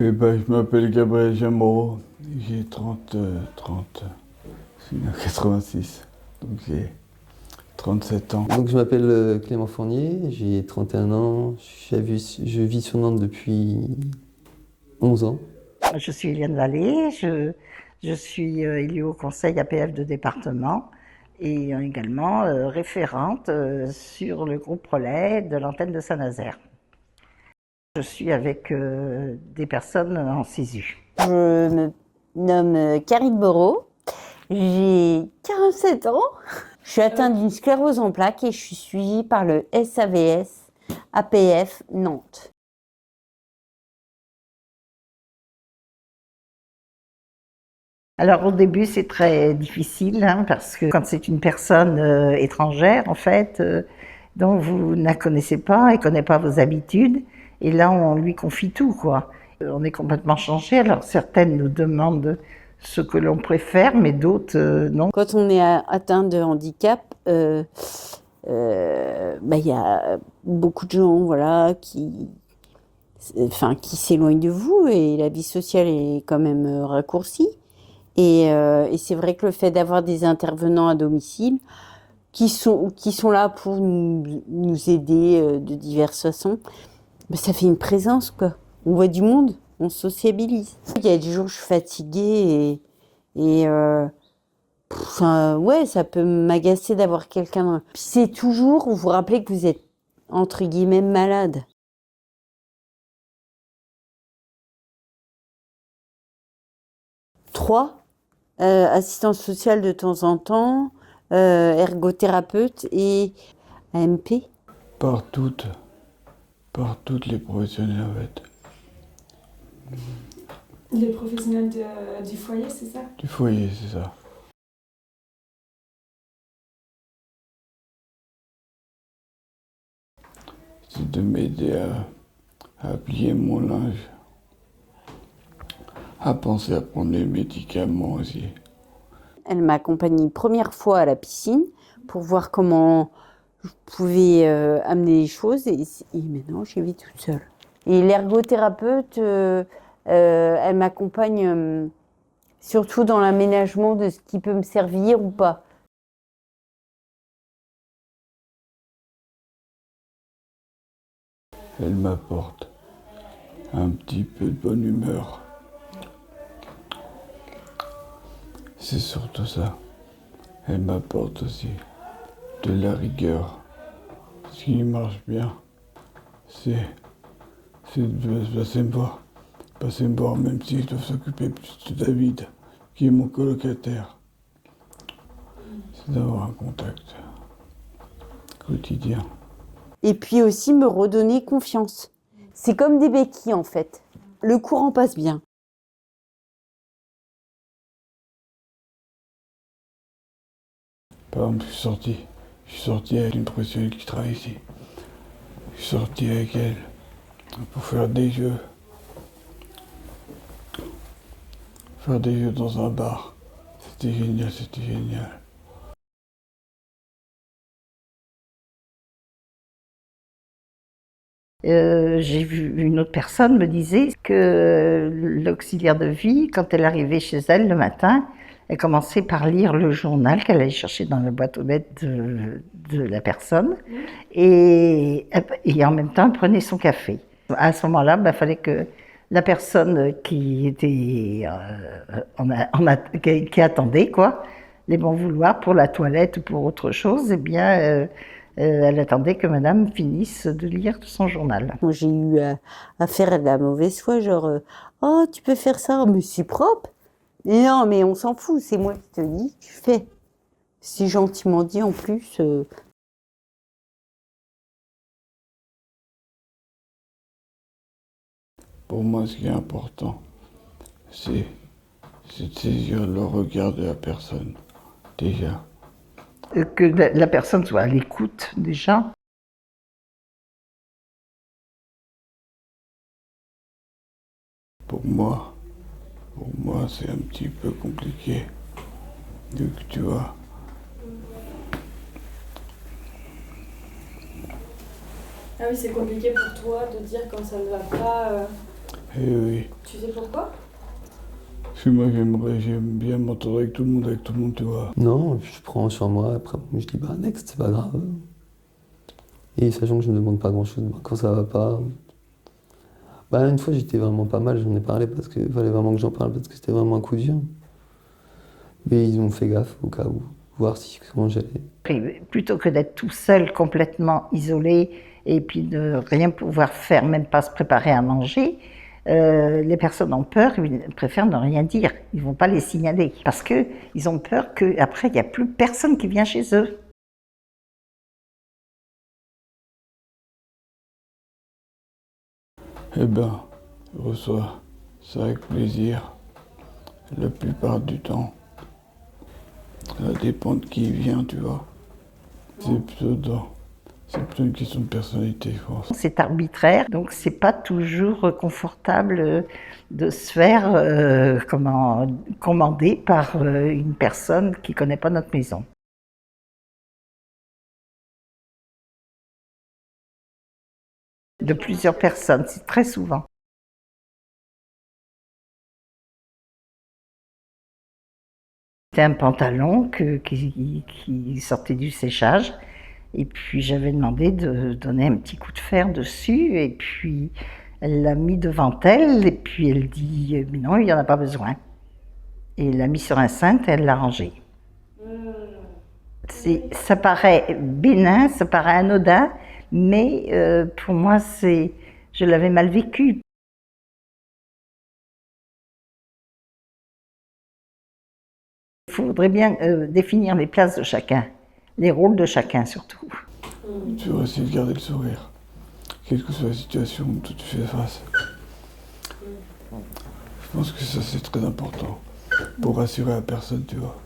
Eh ben, je m'appelle Gabriel Jamoreau, j'ai 86, donc j'ai 37 ans. Donc je m'appelle Clément Fournier, j'ai 31 ans, je vis sur Nantes depuis 11 ans. Je suis Eliane Vallée, je suis élue au conseil APF de département et également référente sur le groupe relais de l'antenne de Saint-Nazaire. Je suis avec des personnes en SISU. Je me nomme Karine Moreau, j'ai 47 ans. Je suis atteinte d'une sclérose en plaques et je suis suivie par le SAVS APF Nantes. Alors au début c'est très difficile parce que quand c'est une personne étrangère en fait, dont vous ne la connaissez pas, elle ne connaît pas vos habitudes, et là on lui confie tout quoi. On est complètement changé, alors certaines nous demandent ce que l'on préfère, mais d'autres non. Quand on est atteint de handicap, y a beaucoup de gens voilà, qui s'éloignent de vous et la vie sociale est quand même raccourcie. Et c'est vrai que le fait d'avoir des intervenants à domicile qui sont là pour nous aider de diverses façons, ça fait une présence, quoi. On voit du monde, on sociabilise. Il y a des jours où je suis fatiguée ça peut m'agacer d'avoir quelqu'un. Puis c'est toujours vous rappeler que vous êtes, entre guillemets, malade. Trois, assistance sociale de temps en temps, ergothérapeute et AMP. Par toutes les professionnels en fait. Les professionnels du foyer, c'est ça? Du foyer, c'est ça. C'est de m'aider à plier mon linge, à penser à prendre les médicaments aussi. Elle m'a accompagnée une première fois à la piscine pour voir comment je pouvais amener les choses et maintenant j'y vais toute seule. Et l'ergothérapeute, elle m'accompagne surtout dans l'aménagement de ce qui peut me servir ou pas. Elle m'apporte un petit peu de bonne humeur. C'est surtout ça. Elle m'apporte aussi de la rigueur. Ce qui marche bien, c'est de passer me voir, même s'ils doivent s'occuper plus de David, qui est mon colocataire. C'est d'avoir un contact quotidien. Et puis aussi me redonner confiance. C'est comme des béquilles en fait. Le courant passe bien. Par exemple, je suis sorti avec une professionnelle qui travaille ici. Je suis sorti avec elle pour faire des jeux. Faire des jeux dans un bar. C'était génial, c'était génial. J'ai vu une autre personne me disait que l'auxiliaire de vie, quand elle arrivait chez elle le matin, elle commençait par lire le journal qu'elle allait chercher dans la boîte aux lettres de la personne et en même temps elle prenait son café. À ce moment-là, il fallait que la personne qui était qui attendait quoi, les bons vouloirs pour la toilette ou pour autre chose, eh bien elle attendait que madame finisse de lire son journal. Moi, j'ai eu affaire à de la mauvaise foi, genre oh, tu peux faire ça, mais c'est propre. Et non, mais on s'en fout, c'est moi qui te dis, tu fais. C'est gentiment dit en plus. Pour moi, ce qui est important, c'est de saisir le regard de la personne, déjà. Que la personne soit à l'écoute déjà. Pour moi, c'est un petit peu compliqué. Donc, tu vois. Ah oui, c'est compliqué pour toi de dire quand ça ne va pas. Et oui. Tu sais pourquoi? Parce que moi, j'aime bien m'entendre avec tout le monde, tu vois. Non, je prends sur moi, après je dis bah next, c'est pas grave. Et sachant que je ne demande pas grand chose, quand ça va pas. Bah une fois j'étais vraiment pas mal, j'en ai parlé parce qu'il fallait vraiment que j'en parle parce que c'était vraiment un coup dur. Mais ils ont fait gaffe au cas où, voir si comment j'allais. Et plutôt que d'être tout seul, complètement isolé, et puis de rien pouvoir faire, même pas se préparer à manger, les personnes ont peur, ils préfèrent ne rien dire. Ils ne vont pas les signaler parce qu'ils ont peur qu'après, il n'y a plus personne qui vient chez eux. Eh ben, je reçois ça avec plaisir, la plupart du temps. Ça dépend de qui vient, tu vois. C'est plutôt une question de personnalité, je pense. C'est arbitraire, donc c'est pas toujours confortable de se faire commander par une personne qui connaît pas notre maison. De plusieurs personnes, c'est très souvent. C'était un pantalon qui sortait du séchage. Et puis j'avais demandé de donner un petit coup de fer dessus. Et puis elle l'a mis devant elle. Et puis elle dit mais non, il n'y en a pas besoin. Et elle l'a mis sur un cintre et elle l'a rangé. Ça paraît bénin, ça paraît anodin. Mais pour moi, je l'avais mal vécu. Il faudrait bien définir les places de chacun, les rôles de chacun surtout. Tu vas essayer de garder le sourire, quelle que soit la situation où tu fais face. Je pense que ça c'est très important pour rassurer la personne, tu vois.